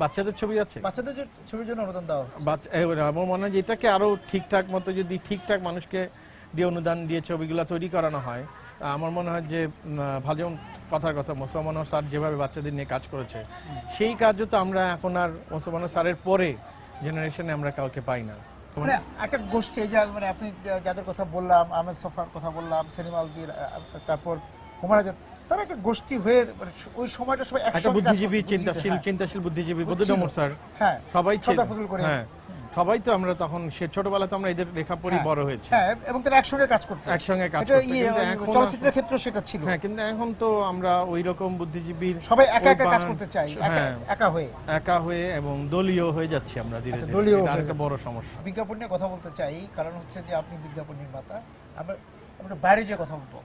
বাচ্চাদের ছবি আছে, বাচ্চাদের ছবির জন্য অনুদান দেওয়া হচ্ছে। আমার মনে হয় যে এটাকে আরো ঠিকঠাক মতো যদি ঠিকঠাক মানুষকে দিয়ে অনুদান দিয়ে ছবিগুলো তৈরি করানো হয়, আমার মনে হয় যে ভালো। কথার কথা মোসাম্মদ স্যার যেভাবে বাচ্চাদের নিয়ে কাজ করেছে, সেই কাজও তো আমরা এখন আর মোসাম্মদ স্যারের পরে জেনারেশনে আমরা কাউকে পাই না। মানে একটা গোষ্ঠী, এই যে মানে আপনি যাদের কথা বললাম, আহমেদ সফার কথা বললাম, সেলিম আলদির, তারপর হুমায়ুন আজাদ, তারা একটা গোষ্ঠী হয়ে ওই সময়টা সবাই একসাথে বুদ্ধিজীবী, চিন্তাশীল বুদ্ধিজীবী বদরুল স্যার, হ্যাঁ সবাই ছিল, হ্যাঁ সবাই তো আমরা তখন সে ছোটবেলাতে আমরা এদের লেখা পড়ে বড় হয়েছে, হ্যাঁ, এবং তারা একসঙ্গে কাজ করতে, চলচ্চিত্রের ক্ষেত্রে সেটা ছিল, হ্যাঁ। কিন্তু এখন তো আমরা ওই রকম বুদ্ধিজীবীর সবাই একা একা কাজ করতে চাই, একা হয়ে এবং দলীয় হয়ে যাচ্ছে আমরা ধীরে ধীরে। দলীয় একটা বড় সমস্যা। বিজ্ঞাপন নিয়ে কথা বলতে চাই, কারণ হচ্ছে যে আপনি বিজ্ঞাপন নির্মাতা, আমরা বাইরে যে কথা বলবো।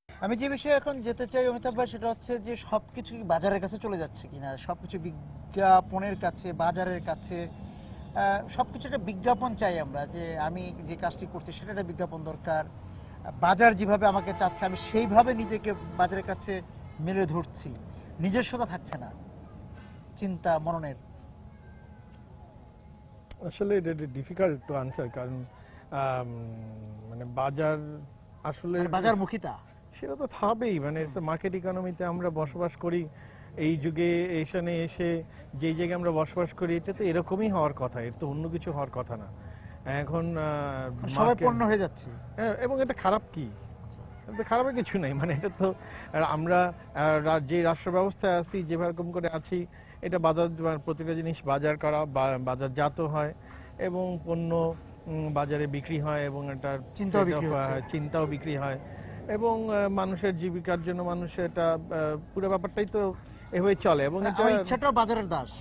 আমি যে বিষয়ে এখন যেতে চাই অমিতাভ ভাই, সেটা হচ্ছে যে সবকিছু বাজারের কাছে চলে যাচ্ছে কিনা, সবকিছু বিজ্ঞাপনের কাছে, বাজারের কাছে, সবকিছু একটা বিজ্ঞাপন চাই আমরা, যে আমি যে কাজটি করছি সেটা একটা বিজ্ঞাপন দরকার, বাজার যেভাবে আমাকে চাচ্ছে আমি সেইভাবে নিজেকে বাজারের কাছে মেলে ধরছি, নিজস্বতা থাকছে না চিন্তা মননের। আসলে এটা ডিফিকাল্ট টু আনসার, কারণ মানে বাজার আসলে বাজারমুখিতা সেটা তো থাকবেই, মানে মার্কেট ইকোনমিতে আমরা বসবাস করি। এই যুগে এখানে এসে যেই জায়গায় আমরা বসবাস করি, এটা তো এরকমই হওয়ার কথা, এর তো অন্য কিছু হওয়ার কথা না। এখন সবাই পণ্য হয়ে যাচ্ছে, এবং এটা খারাপ কি? এতে খারাপের কিছু নেই, মানে এটা তো আমরা যে রাষ্ট্র ব্যবস্থায় আছি যেরকম করে আছি, এটা বাজার প্রতিটা জিনিস বাজার করা বাজারজাত হয় এবং পণ্য বাজারে বিক্রি হয় এবং এটা চিন্তাও বিক্রি হয় এবং মানুষের জীবিকার জন্য মানুষের এটা পুরো ব্যাপারটাই তো এভাবে চলে এবং এটা ইচ্ছাটাও বাজারের দাস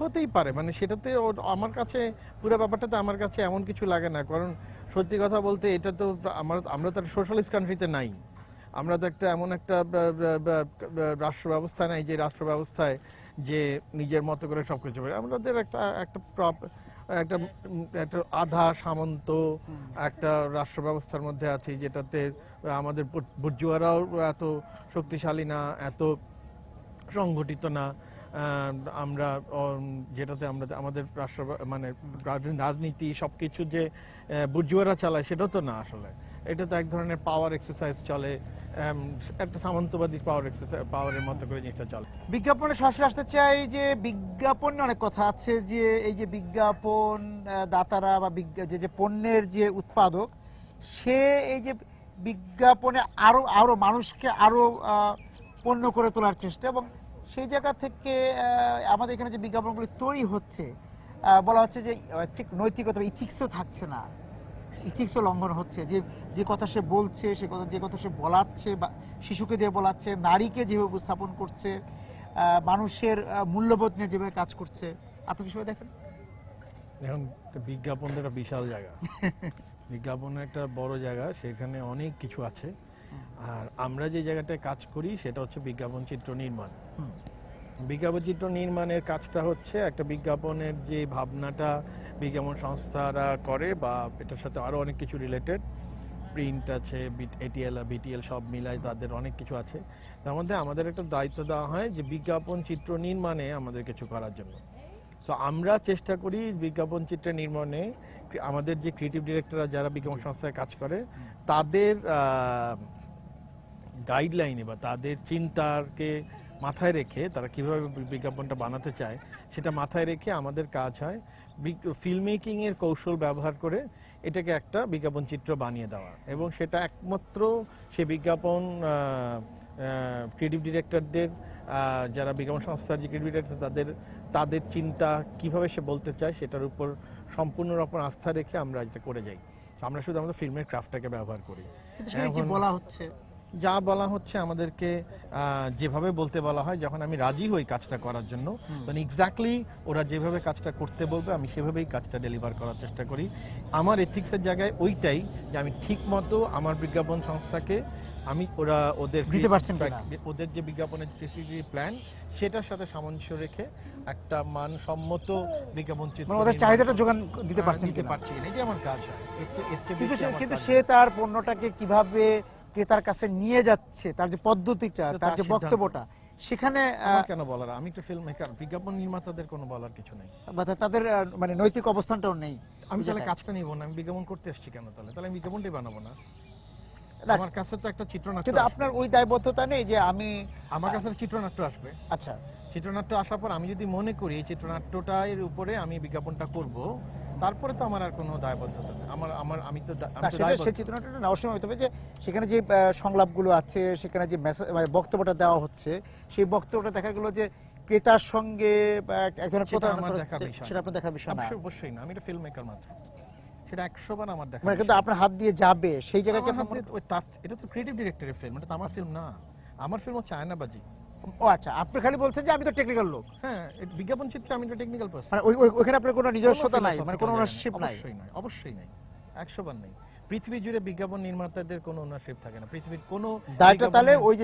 হতেই পারে, মানে সেটাতে আমার কাছে পুরো ব্যাপারটাতে আমার কাছে এমন কিছু লাগে না, কারণ সত্যি কথা বলতে এটা তো আমরা তো সোশ্যালিস্ট কান্ট্রিতে নাই, আমরা তো একটা এমন একটা রাষ্ট্র ব্যবস্থা নাই যে রাষ্ট্র ব্যবস্থায় যে নিজের মতো করে সবকিছু আমাদের একটা একটা একটা আধা সামন্ত একটা রাষ্ট্র ব্যবস্থার মধ্যে আছি, যেটাতে আমাদের বুর্জুয়ারাও এত শক্তিশালী না, এত সংগঠিত না, আমরা যেটাতে আমরা আমাদের রাষ্ট্র মানে রাজনীতি সবকিছু যে বুর্জুয়ারা চালায় সেটা তো না, আসলে এটা তো এক ধরনের পাওয়ার এক্সারসাইজ চলে, একটা সামন্তবাদী পাওয়ারের মতো করে জিনিসটা চলে। বিজ্ঞাপনে সরাসরি আসতে চাই যে বিজ্ঞাপন অনেক কথা আছে, যে এই যে বিজ্ঞাপন দাতারা বা যে পণ্যের যে উৎপাদক, সে এই যে বিজ্ঞাপনে আরো মানুষকে আরো পণ্য করে তোলার চেষ্টা, এবং সেই জায়গা থেকে আমাদের এখানে যে বিজ্ঞাপনগুলি তৈরি হচ্ছে বলা হচ্ছে যে ঠিক নৈতিকতা ইথিক্সও থাকছে না, ইথিক্সও লঙ্ঘন হচ্ছে, যে কথা সে বলছে, যে কথা সে বলাচ্ছে, বা শিশুকে দিয়ে বলাচ্ছে, নারীকে যেভাবে উপস্থাপন করছে, মানুষের মূল্যবোধ নিয়ে যেভাবে কাজ করছে, আপনি কি সবাই দেখেন? এখন বিজ্ঞাপন একটা বিশাল জায়গা, বিজ্ঞাপন একটা বড় জায়গা, সেখানে অনেক কিছু আছে, আর আমরা যে জায়গাটায় কাজ করি সেটা হচ্ছে বিজ্ঞাপন চিত্র নির্মাণ। বিজ্ঞাপন চিত্র নির্মাণের কাজটা হচ্ছে একটা বিজ্ঞাপনের যে ভাবনাটা বিজ্ঞাপন সংস্থারা করে, বা এটার সাথে আরো অনেক কিছু রিলেটেড, প্রিন্ট আছে, এটিএল বিটিএল সব মিলাই তাদের অনেক কিছু আছে, তার মধ্যে আমাদের একটা দায়িত্ব দেওয়া হয় যে বিজ্ঞাপন চিত্র নির্মাণে আমাদের কিছু করার জন্য। তো আমরা চেষ্টা করি বিজ্ঞাপন চিত্র নির্মাণে আমাদের যে ক্রিয়েটিভ ডিরেক্টররা যারা বিজ্ঞাপন সংস্থায় কাজ করে তাদের গাইডলাইনে বা তাদের চিন্তাকে মাথায় রেখে তারা কিভাবে বিজ্ঞাপনটা বানাতে চায় সেটা মাথায় রেখে আমাদের কাজ হয় ফিল্ম মেকিং এর কৌশল ব্যবহার করে এটাকে একটা বিজ্ঞাপন চিত্র বানিয়ে দেওয়া, এবং সেটা একমাত্র সে বিজ্ঞাপন ক্রিয়েটিভ ডিরেক্টরদের যারা বিজ্ঞাপন সংস্থার যে ক্রিয়েটিভ ডিরেক্টর তাদের চিন্তা কিভাবে সে বলতে চায় সেটার উপর সম্পূর্ণ রকম আস্থা রেখে আমরা এটা করে যাই। আমরা শুধু আমাদের ফিল্মের ক্রাফটটাকে ব্যবহার করি। যা বলা হচ্ছে আমাদেরকে যেভাবে বলতে বলা হয়, যখন আমি রাজি হই কাজটা করার জন্য, তখন এক্স্যাক্টলি ওরা যেভাবে কাজটা করতে বলবে আমি সেভাবেই কাজটা ডেলিভার করার চেষ্টা করি। আমার এথিক্সের জায়গায় ওইটাই যে আমি ঠিক মতো আমার বিজ্ঞাপন সংস্থাকে আমি ওদের যে বিজ্ঞাপনের প্ল্যান সেটার সাথে সামঞ্জস্য রেখে একটা মানসম্মত বিজ্ঞাপন চিত্র চাহিদাটা যোগান দিতে পারছি কিনা, এটাই আমার কাজ হয়। কিন্তু সে তার পণ্যটাকে কিভাবে ক্রেতার কাছে নিয়ে যাচ্ছে, তার যে পদ্ধতিটা, তার যে বক্তব্যটা, সেখানে কেন বলার, আমি তো ফিল্ম মেকার, বিজ্ঞাপন নির্মাতাদের কোনো বলার কিছু নেই, তাদের মানে নৈতিক অবস্থানটাও নেই। আমি তাহলে কাজটা নিব না, আমি বিজ্ঞাপন করতে এসেছি কেন, তাহলে আমি বিজ্ঞাপনটাই বানাবো না? আমার কাছে তো একটা চিত্রনাট্য, কিন্তু আপনার ওই দায়বদ্ধতা নেই যে আমার কাছে চিত্রনাট্য আসবে। আচ্ছা, চিত্রনাট্য আসার পর আমি যদি মনে করি এই চিত্রনাট্যটার উপরে আমি বিজ্ঞাপনটা করব, তারপরে তো আমার আর কোনো দায়বদ্ধতা নেই। আমি তো সেই চিত্রনাট্যটা নেওয়ার সময় হতে হবে যে সেখানে যে সংলাপগুলো আছে, সেখানে যে বক্তব্যটা দেওয়া হচ্ছে, সেই বক্তব্যটা দেখা গেল যে ক্রেতার সঙ্গে এক ধরনের প্রতারণা করছে, সেটা আপনার দেখার বিষয় না। অবশ্যই না, আমি একটা ফিল্ম মেকার মাত্র, সেটা 100 বার আমার দেখা, মানে কিন্তু আপনার হাত দিয়ে যাবে সেই জায়গায়। এটা তো ক্রিয়েটিভ ডিরেক্টরের ফিল্ম, এটা তো আমার ফিল্ম না। আমার ফিল্ম হচ্ছে আয়নাবাজি। ও আচ্ছা, আপনি খালি বলছেন যে আমি তো টেকনিক্যাল লোক। হ্যাঁ, বিজ্ঞাপন চিত্রে আমি তো টেকনিক্যাল পারসন, মানে ওখানে আপনার কোনো নিজস্বতা নাই, মানে কোনো ওনারশিপ নাই। অবশ্যই নাই, 100 বার নেই। পৃথিবী জুড়ে বিজ্ঞাপন নির্মাতাদের কোনো ওনারশিপ থাকে না, পৃথিবীর কোনো দায়টা তাহলে ওই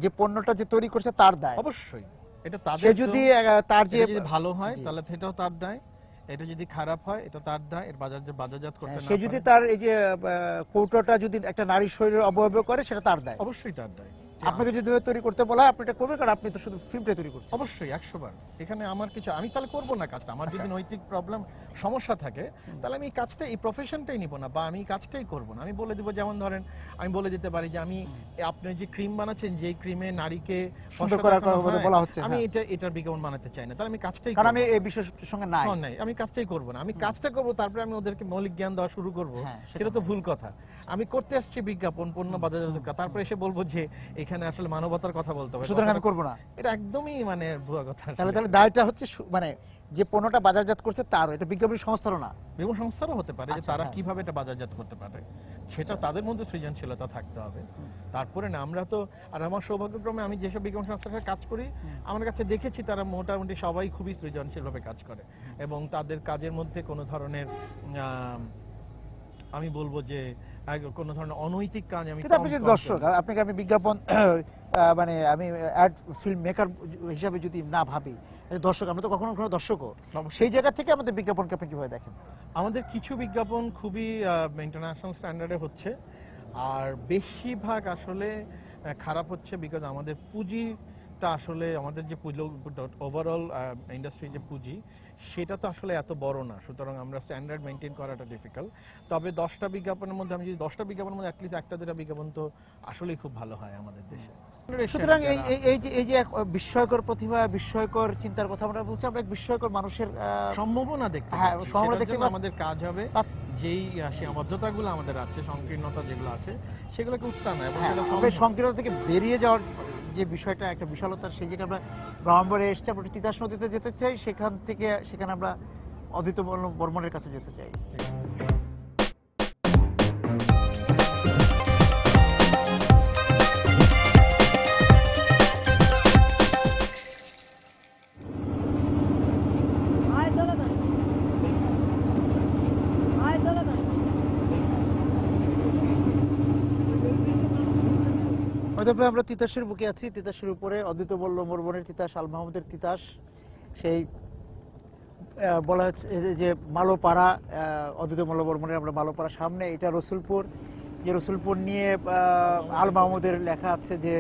যে পণ্যটা যে তৈরি করছে তার দায়। অবশ্যই এটা তাদের, যদি তার যে ভালো হয় তাহলে সেটাও তার দায়, এটা যদি খারাপ হয় এটা তার দায়, এর বাজারজাত করতে না। সে যদি তার এই যে কৌটোটা যদি একটা নারীর শরীরের অবয়ব করে সেটা তার দায়, অবশ্যই তার দায়। আপনাকে যদি তৈরি করতে বলা হয়, আপনি এটা করবেন, কারণ আপনি তো শুধু ফিল্মটা তৈরি করছেন। অবশ্যই 100 বার। এখানে আমার কিছু, আমি তাহলে করবো না কাজটা। আমার যদি নৈতিক প্রবলেম সমস্যা থাকে, তাহলে আমি এই কাজটা, এই প্রফেশনটাই নিব না, বা আমি এই কাজটাই করবো না। আমি বলে দিব, যেমন ধরেন আমি বলে দিতে পারি যে আমি আপনি যে ক্রিম বানাচ্ছেন, যে ক্রিমে নারীকে সুন্দর ফর্সা করার দেখানো কথা হয়, বলা হচ্ছে, আমি হ্যাঁ। এটার বিজ্ঞাপন বানাতে চাই না, তাহলে আমি কাজটাই কারণ করবো আমি না। এই বিষয়ের সঙ্গে নাই। নাই, আমি কাজটাই করবো না। আমি কাজটা করবো, তারপরে আমি ওদেরকে মৌলিক জ্ঞান দেওয়া শুরু করবো, হ্যাঁ, সেটা তো ভুল কথা। আমি করতে আসছি বিজ্ঞাপন, পণ্য বাজারজাত, তারপরে এসে বলবো যে এখানে আসলে মানবতার কথা বলতে হবে, সুতরাং আমি করবো না। এটা একদমই মানে ভুয়া কথা। তাহলে দায়টা হচ্ছে মানে যে পণ্যটা বাজারজাত করছে তার, এটা বিজ্ঞাপনী সংস্থারও না। বিভিন্ন সংস্থারও হতে পারে যে আচ্ছা, তারা হ্যাঁ। কিভাবে এটা বাজারজাত করতে পারে, সেটা তাদের মধ্যে সৃজনশীলতা থাকতে হবে। তারপরে না, আমরা তো, আর আমার সৌভাগ্যক্রমে আমি যেসব বিজ্ঞাপন সংস্থার সাথে কাজ করি, আমার কাছে দেখেছি তারা মোটামুটি সবাই খুবই সৃজনশীলভাবে কাজ করে, এবং তাদের কাজের মধ্যে কোনো ধরনের আমি বলবো যে কোনো ধরনের অনৈতিক কাজ আমি কিন্তু আপনি যদি দর্শক, আপনাকে আমি বিজ্ঞাপন মানে আমি অ্যাড ফিল্ম মেকার হিসাবে যদি না ভাবি, দর্শক, আমরা তো কখনো কখনো দর্শকও, সেই জায়গা থেকে আমাদের বিজ্ঞাপনকে আপনি কিভাবে দেখেন? আমাদের কিছু বিজ্ঞাপন খুবই ইন্টারন্যাশনাল স্ট্যান্ডার্ডে হচ্ছে, আর বেশিরভাগ আসলে খারাপ হচ্ছে, বিকজ আমাদের পুঁজিটা আসলে, আমাদের যে ওভারঅল ইন্ডাস্ট্রি যে পুঁজি, সেটা তো আসলে এত বড় না, সুতরাং আমরা স্ট্যান্ডার্ড মেনটেন করাটা ডিফিকাল্ট। তবে 10টা বিজ্ঞাপনের মধ্যে, আমি যদি 10টা বিজ্ঞাপনের মধ্যে অ্যাটলিস্ট 1টা-2টা বিজ্ঞাপন তো আসলেই খুব ভালো হয় আমাদের দেশে। সুতরাং এই যে এক বিস্ময়কর প্রতিভা, বিস্ময়কর চিন্তার কথা আমরা বলছি, আমরা এক বিস্ময়কর মানুষের সম্ভাবনা দেখতে হ্যাঁ, পাচ্ছি। সম্ভাবনা সেটার দেখতে জন্য আমাদের কাজ হবে যেই সীমাবদ্ধতাগুলো আমাদের আছে, সংকীর্ণতা যেগুলো আছে, সেগুলোকে উত্থান এবং সংকীর্ণতা থেকে বেরিয়ে যাওয়ার যে বিষয়টা, একটা বিশালতার, সেই জায়গায় আমরা ব্রাহ্মণবাড়ি এসেছি, আমরা তিতাস নদীতে যেতে চাই, সেখানে আমরা অদ্বৈত বর্মনের কাছে যেতে চাই। অতঃপর আমরা তিতাসের বুকে আছি, তিতাসের উপরে অদ্বৈত বর্মনের তিতাস, আল মাহমুদের তিতাস, সেই বলা হচ্ছে যে মালোপাড়া, অদ্বৈত বর্মনের আমরা মালোপাড়া সামনে, এটা রসুলপুর, যে রসুলপুর নিয়ে আল মাহমুদের লেখা আছে যে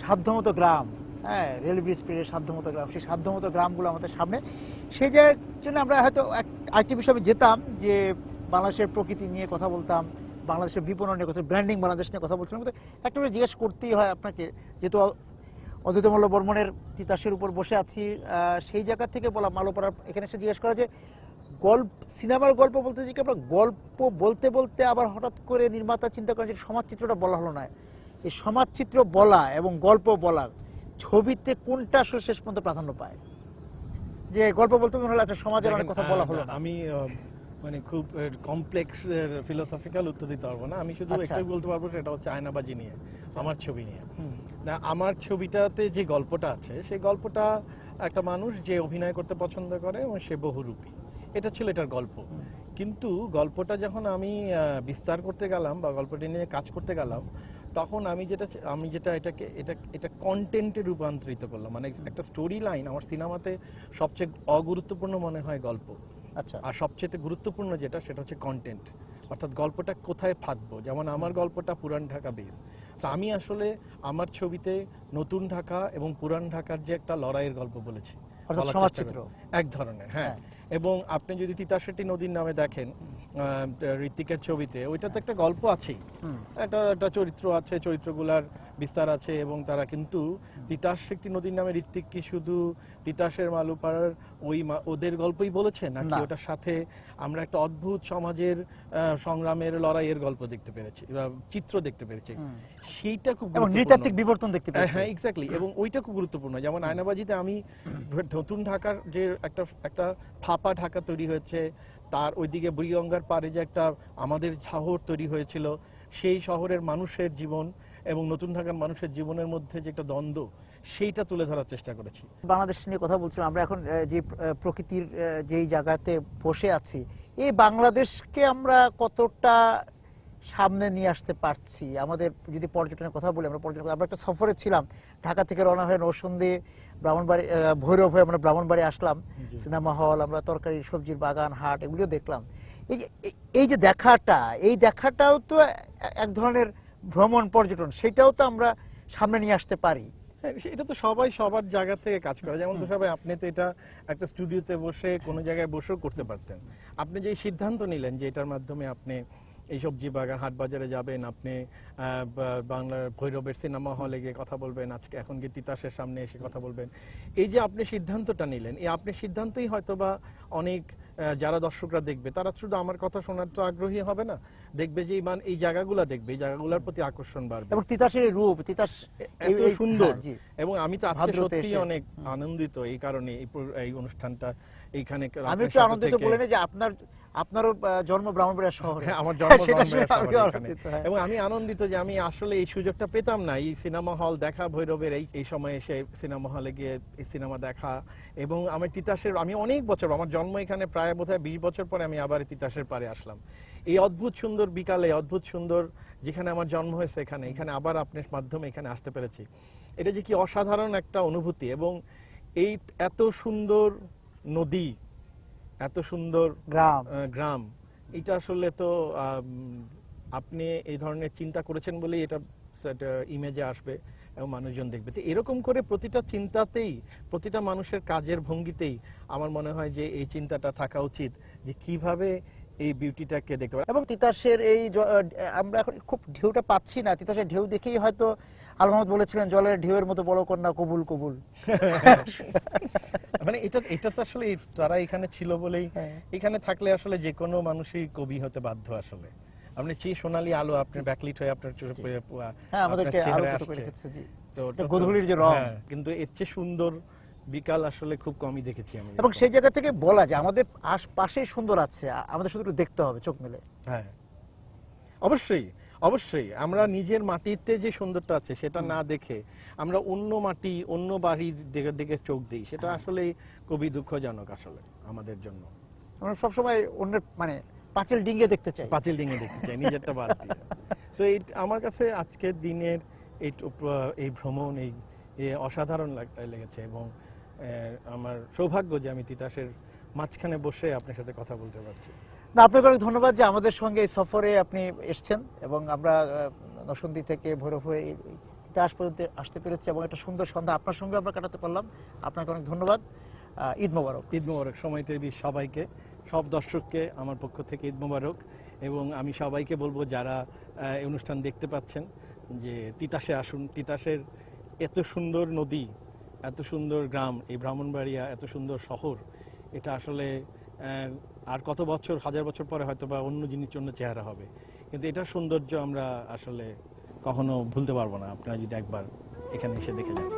সাধ্যমতো গ্রাম, হ্যাঁ, রেল ব্রিজ পেরিয়ে সাধ্যমতো গ্রাম, সেই সাধ্যমতো গ্রামগুলো আমাদের সামনে। সেই জায়গার জন্য আমরা হয়তো আরেকটি বিষয়ে যেতাম, যে বাংলাদেশের প্রকৃতি নিয়ে কথা বলতাম, বাংলাদেশের বিপণন নিয়ে কথা, ব্র্যান্ডিং বাংলাদেশ নিয়ে কথা বলছিলাম। কিন্তু একটা করে জিজ্ঞেস করতেই হয় আপনাকে, যেহেতু অদ্বৈত বর্মনের তিতাসের উপর বসে আছি, সেই জায়গা থেকে বলা মালোপাড়ার এখানে এসে জিজ্ঞেস করা যে সিনেমার গল্প বলতে যে আমরা গল্প বলতে বলতে আবার হঠাৎ করে নির্মাতা চিন্তা করেন যে সমাজচিত্রটা বলা হলো না। এই সমাজচিত্র বলা এবং গল্প বলা, ছবিতে কোনটা আসলে শেষ পর্যন্ত প্রাধান্য পায়? যে গল্প বলতে মনে হলো আচ্ছা সমাজের অনেক কথা বলা হলো না। আমি মানে খুব কমপ্লেক্স ফিলোসফিক্যাল উত্তর দিতে পারবো না, আমি শুধু একটাই বলতে পারবো, সেটা হচ্ছে আয়নাবাজি নিয়ে, আমার ছবি নিয়ে। না, আমার ছবিটাতে যে গল্পটা আছে, সেই গল্পটা একটা মানুষ যে অভিনয় করতে পছন্দ করে এবং সে বহুরূপী, এটা ছিল এটার গল্প। কিন্তু গল্পটা যখন আমি বিস্তার করতে গেলাম বা গল্পটা নিয়ে কাজ করতে গেলাম, তখন আমি যেটা এটা কন্টেন্টে রূপান্তরিত করলাম। মানে একটা স্টোরি লাইন আমার সিনেমাতে সবচেয়ে অগুরুত্বপূর্ণ মনে হয় গল্প, আচ্ছা, আর সবচেয়ে গুরুত্বপূর্ণ যেটা, সেটা হচ্ছে কন্টেন্ট, অর্থাৎ গল্পটা কোথায় ফাঁদবো। যেমন আমার গল্পটা পুরান ঢাকা বেস, তো আমি আসলে আমার ছবিতে নতুন ঢাকা এবং পুরান ঢাকার যে একটা লড়াইয়ের গল্প বলেছি, সমাজচিত্র এক ধরনের। হ্যাঁ, এবং আপনি যদি তিতাসেটি নদীর নামে দেখেন ঋত্বিকের ছবিতে, ওইটাতে একটা গল্প আছেই, একটা চরিত্র আছে, চরিত্রগুলার বিস্তার আছে, এবং তারা কিন্তু তিতাস একটি নদীর নামে ঋত্বিক কি শুধু তিতাসের মালুপাড়ার ওদের গল্পই বলেছেন নাকি ওটার সাথে আমরা একটা অদ্ভুত সমাজের সংগ্রামের লড়াইয়ের গল্প দেখতে পেরেছি, চিত্র দেখতে পেরেছি, সেইটা খুব নৃতাত্ত্বিক বিবর্তন দেখতে পেরেছি। হ্যাঁ, এক্স্যাক্টলি, এবং ওইটা খুব গুরুত্বপূর্ণ। যেমন আয়নাবাজিতে আমি নতুন ঢাকার যে একটা ফাঁপা ঢাকা তৈরি হয়েছে, তার ওইদিকে বুড়িগঙ্গার পাড়ে যে একটা আমাদের শহর তৈরি হয়েছিল, সেই শহরের মানুষের জীবন এবং নতুন ঢাকার মানুষের জীবনের মধ্যে যে একটা দ্বন্দ্ব, সেইটা তুলে ধরার চেষ্টা করেছি। বাংলাদেশ নিয়ে কথা বলছিলাম, আমরা এখন যে প্রকৃতির যেই জায়গাতে বসে আছি, এই বাংলাদেশকে আমরা কতটা সামনে নিয়ে আসতে পারছি? আমাদের যদি পর্যটনের কথা বলি, আমরা একটা সফরে ছিলাম, ঢাকা থেকে রওনা হয়ে নরসিংদী, ব্রাহ্মণবাড়ি, ভৈরব হয়ে আমরা ব্রাহ্মণবাড়ি আসলাম, সিনেমা হল, আমরা তরকারি সবজির বাগান, হাট, এগুলিও দেখলাম। এই যে দেখাটাও তো এক ধরনের ভ্রমণ পর্যটন, সেটাও তো আমরা সামনে নিয়ে আসতে পারি। হ্যাঁ, এটা তো সবাই সবার জায়গা থেকে কাজ করে। যেমন তো সবাই, আপনি তো এটা একটা স্টুডিওতে বসে কোনো জায়গায় বসেও করতে পারতেন। আপনি যে সিদ্ধান্ত নিলেন যে এটার মাধ্যমে আপনি এই সবজি বাগান হাট বাজারে যাবেন, আপনি বাংলার ভৈরবের সিনেমা হলে গিয়ে কথা বলবেন, আজকে এখন গিয়ে তিতাসের সামনে এসে কথা বলবেন, এই যে আপনি সিদ্ধান্তটা নিলেন, এই আপনি সিদ্ধান্তই হয়তো বা অনেক যারা দর্শকরা দেখবে তারা শুধু আমার কথা শোনার তো আগ্রহী হবে না, দেখবে যে এই জায়গাগুলো দেখবে, এই জায়গাগুলোর প্রতি আকর্ষণ বাড়বে। এবং তিতাসের এই রূপ, তিতাস এত সুন্দর। হ্যাঁ, জি। এবং আমি তো আজকে ভাদ্রতে সত্যি এসে। অনেক আনন্দিত এই কারণে এই অনুষ্ঠানটা এইখানে আমি একটু আনন্দিত বলে নেই যে আপনারও জন্ম ব্রাহ্মণবাড়িয়া শহরে। হ্যাঁ, আমার জন্ম সেটা ব্রাহ্মণবাড়িয়া শুনে আমিও শহরে এখানে। আনন্দিত, হ্যাঁ। এবং আমি আনন্দিত যে আমি আসলে এই সুযোগটা পেতাম না, এই সিনেমা হল দেখা, ভৈরবের এই সময় এসে সিনেমা হলে গিয়ে এই সিনেমা দেখা। এবং আমি তিতাসের, আমি অনেক বছর, আমার জন্ম এখানে প্রায় বোধহয় 20 বছর পরে আমি আবার তিতাসের পারে আসলাম। এই অদ্ভুত সুন্দর বিকালে, অদ্ভুত সুন্দর যেখানে আমার জন্ম হয়েছে, এখানে আবার আপনার মাধ্যমে এখানে আসতে পেরেছি। এটা যে কি অসাধারণ একটা অনুভূতি। এবং এই এত সুন্দর নদী, এত সুন্দর গ্রাম, এটা আসলে তো আপনি এই ধরনের চিন্তা করেছেন বলেই এটা ইমেজে আসবে এবং মানুষজন দেখবে। তো এরকম করে প্রতিটা চিন্তাতেই, প্রতিটা মানুষের কাজের ভঙ্গিতেই আমার মনে হয় যে এই চিন্তাটা থাকা উচিত যে কিভাবে এই বিউটিটাকে দেখতে পারে। এবং তিতাসের এই আমরা এখন খুব ঢেউটা পাচ্ছি না, তিতাসের ঢেউ দেখেই হয়তো আল মাহমুদ বলেছিলেন জলের ঢেউয়ের মতো বড় কন্যা কবুল কবুল। মানে এটা তো আসলে তারা এখানে ছিল বলেই, এখানে থাকলে আসলে যে কোনো মানুষই কবি হতে বাধ্য। আসলে আপনি সোনালী আলো আপনার ব্যাকলিট হয়ে আপনার আমাদেরকে আরো চেহারায় কত করে আসছে। রেখেছে, জি। তো এটা গোধূলির যে রং। হ্যাঁ, কিন্তু এর চেয়ে সুন্দর বিকাল আসলে খুব কমই দেখেছি আমি। এবং সেই জায়গা থেকে বলা যায় আমাদের আশপাশেই সুন্দর আছে, আমাদের শুধু একটু দেখতে হবে চোখ মেলে। হ্যাঁ, অবশ্যই অবশ্যই। আমরা নিজের মাটিতে যে সুন্দরটা আছে সেটা না দেখে আমরা অন্য মাটি, অন্য বাড়ির দিকে চোখ দিই, সেটা আসলে খুবই দুঃখজনক আসলে আমাদের জন্য। আমরা সবসময় অন্যের মানে পাঁচিল ডিঙ্গে দেখতে চাই, পাঁচিল ডিঙে দেখতে চাই, নিজেরটা বাদ দিয়ে। সো আমার কাছে আজকের দিনের এই ভ্রমণ এই অসাধারণ লেগেছে। এবং আমার সৌভাগ্য যে আমি তিতাসের মাঝখানে বসে আপনার সাথে কথা বলতে পারছি। না, আপনাকে অনেক ধন্যবাদ যে আমাদের সঙ্গে এই সফরে আপনি এসেছেন এবং আমরা নরসিংদী থেকে ভৈরব হয়ে তিতাস পর্যন্ত আসতে পেরেছি এবং একটা সুন্দর সন্ধ্যা আপনার সঙ্গে আমরা কাটাতে পারলাম। আপনাকে অনেক ধন্যবাদ। ঈদ মোবারক। ঈদ মোবারক। সময় টিভি সবাইকে, সব দর্শককে আমার পক্ষ থেকে ঈদ মোবারক। এবং আমি সবাইকে বলবো যারা এই অনুষ্ঠান দেখতে পাচ্ছেন যে তিতাসে আসুন। তিতাসের এত সুন্দর নদী, এত সুন্দর গ্রাম, এই ব্রাহ্মণবাড়িয়া এত সুন্দর শহর, এটা আসলে আর কত বছর, হাজার বছর পরে হয়তো বা অন্য জিনিস, অন্য চেহারা হবে, কিন্তু এটার সৌন্দর্য আমরা আসলে কখনো ভুলতে পারবো না, আপনারা যদি একবার এখানে এসে দেখে যান।